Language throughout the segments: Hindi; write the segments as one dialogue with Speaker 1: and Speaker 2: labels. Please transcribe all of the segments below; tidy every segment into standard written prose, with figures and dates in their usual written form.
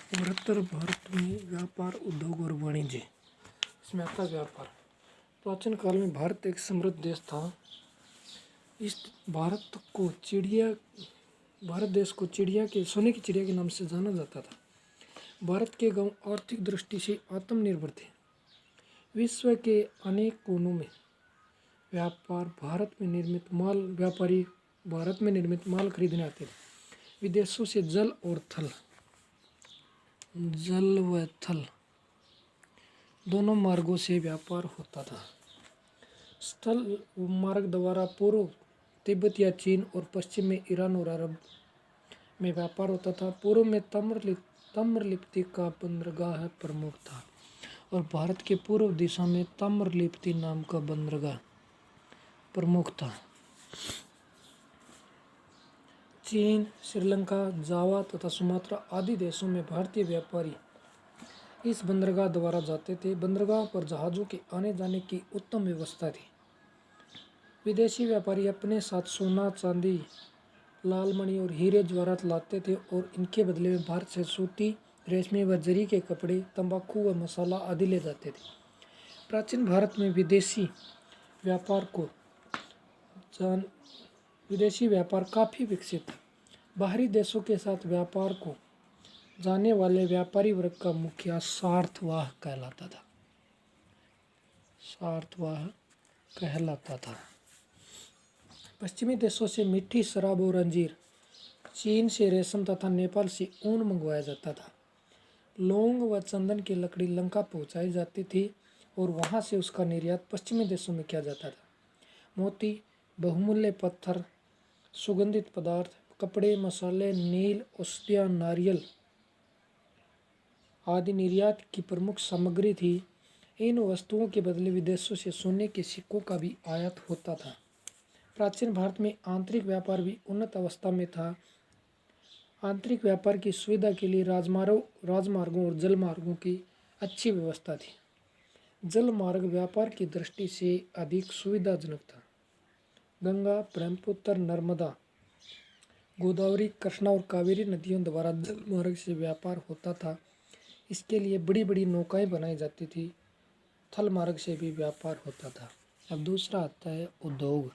Speaker 1: उत्तर भारत में व्यापार, उद्योग और वाणिज्य, इसमें आता है व्यापार। प्राचीन काल में भारत एक समृद्ध देश था। इस भारत देश को चिड़िया के सोने की चिड़िया के नाम से जाना जाता था। भारत के गांव आर्थिक दृष्टि से आत्मनिर्भर थे। विश्व के अनेक कोनों में व्यापारी भारत में निर्मित माल खरीदने आते थे। विदेशों से जल व थल दोनों मार्गों से व्यापार होता था। स्थल मार्ग द्वारा पूर्व तिब्बत या चीन और पश्चिम में ईरान और अरब में व्यापार होता था। पूर्व में ताम्रलिप्ति का बंदरगाह प्रमुख था और भारत के पूर्व दिशा में ताम्रलिप्ति नाम का बंदरगाह प्रमुख था। चीन, श्रीलंका, जावा तथा सुमात्रा आदि देशों में भारतीय व्यापारी इस बंदरगाह द्वारा जाते थे। बंदरगाह पर जहाज़ों के आने जाने की उत्तम व्यवस्था थी। विदेशी व्यापारी अपने साथ सोना, चांदी, लाल मणि और हीरे जवाहरात लाते थे और इनके बदले में भारत से सूती, रेशमी व जरी के कपड़े, तंबाकू व मसाला आदि ले जाते थे। प्राचीन भारत में विदेशी व्यापार काफ़ी विकसित था। बाहरी देशों के साथ व्यापार को जाने वाले व्यापारी वर्ग का मुखिया सार्थवाह कहलाता था। पश्चिमी देशों से मीठी शराब और अंजीर, चीन से रेशम तथा नेपाल से ऊन मंगवाया जाता था। लौंग व चंदन की लकड़ी लंका पहुंचाई जाती थी और वहां से उसका निर्यात पश्चिमी देशों में किया जाता था। मोती, बहुमूल्य पत्थर, सुगंधित पदार्थ, कपड़े, मसाले, नील, औषधियाँ, नारियल आदि निर्यात की प्रमुख सामग्री थी। इन वस्तुओं के बदले विदेशों से सोने के सिक्कों का भी आयात होता था। प्राचीन भारत में आंतरिक व्यापार भी उन्नत अवस्था में था। आंतरिक व्यापार की सुविधा के लिए राजमार्गों और जलमार्गों की अच्छी व्यवस्था थी। जल मार्ग व्यापार की दृष्टि से अधिक सुविधाजनक था। गंगा, ब्रह्मपुत्र, नर्मदा, गोदावरी, कृष्णा और कावेरी नदियों द्वारा जल मार्ग से व्यापार होता था। इसके लिए बड़ी बड़ी नौकाएं बनाई जाती थी। थल मार्ग से भी व्यापार होता था। अब दूसरा आता है उद्योग।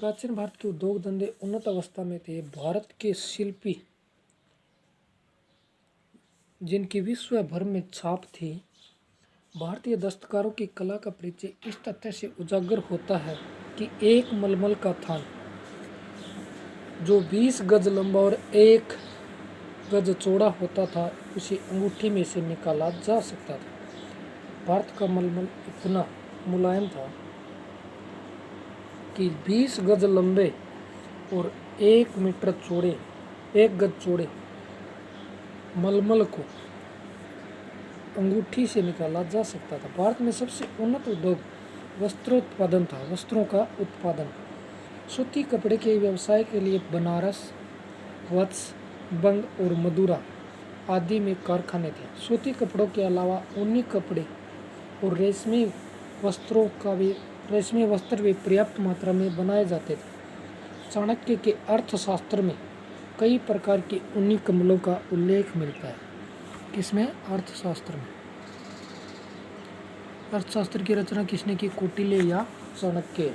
Speaker 1: प्राचीन भारत के उद्योग धंधे उन्नत अवस्था में थे। भारत के शिल्पी जिनकी विश्व भर में छाप थी। भारतीय दस्तकारों की कला का परिचय इस तथ्य से उजागर होता है कि एक मलमल का थान जो 20 गज लंबा और 1 गज चौड़ा होता था, उसे अंगूठी में से निकाला जा सकता था। भारत का मलमल इतना मुलायम था कि 20 गज लंबे और 1 गज चौड़े मलमल को अंगूठी से निकाला जा सकता था। भारत में सबसे उन्नत उद्योग वस्त्रोत्पादन था। वस्त्रों का उत्पादन, सूती कपड़े के व्यवसाय के लिए बनारस, वत्स, बंग और मदुरा आदि में कारखाने थे। सूती कपड़ों के अलावा ऊनी कपड़े और रेशमी वस्त्र भी पर्याप्त मात्रा में बनाए जाते थे। चाणक्य के अर्थशास्त्र में कई प्रकार के ऊनी कम्बलों का उल्लेख मिलता है। किसमें? अर्थशास्त्र में। अर्थशास्त्र की रचना किसने की? कौटिल्य या चाणक्य।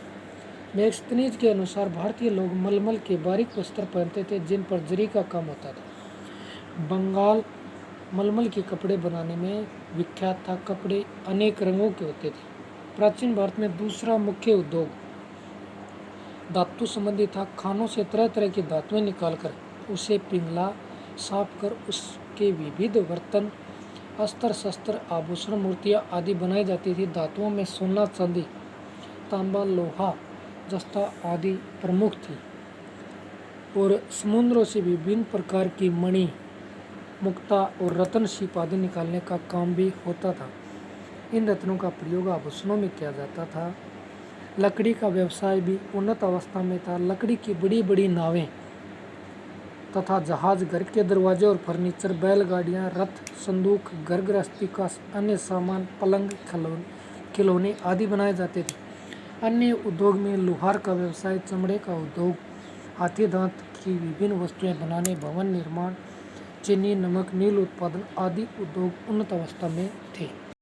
Speaker 1: मैगस्थनीज के अनुसार भारतीय लोग मलमल के बारीक वस्त्र पहनते थे जिन पर जरी का काम होता था। बंगाल मलमल के कपड़े बनाने में विख्यात था। कपड़े अनेक रंगों के होते थे। प्राचीन भारत में दूसरा मुख्य उद्योग धातु संबंधी था। खानों से तरह तरह की धातुएं निकालकर उसे पिघला साफ कर उसके विविध बर्तन, अस्त्र शस्त्र, आभूषण, मूर्तियां आदि बनाई जाती थी। धातुओं में सोना, चांदी, तांबा, लोहा, जस्ता आदि प्रमुख थी और समुद्रों से विभिन्न प्रकार की मणि, मुक्ता और रत्न शिल्प आदि निकालने का काम भी होता था। इन रत्नों का प्रयोग आभूषणों में किया जाता था। लकड़ी का व्यवसाय भी उन्नत अवस्था में था। लकड़ी की बड़ी बड़ी नावें तथा जहाज, घर के दरवाजे और फर्नीचर, बैलगाड़ियां, रथ, संदूक, घर गृहस्थी का अन्य सामान, पलंग, खिलौने आदि बनाए जाते थे। अन्य उद्योग में लोहार का व्यवसाय, चमड़े का उद्योग, हाथी दांत की विभिन्न वस्तुएं बनाने, भवन निर्माण, चीनी, नमक, नील उत्पादन आदि उद्योग उन्नत अवस्था में थे।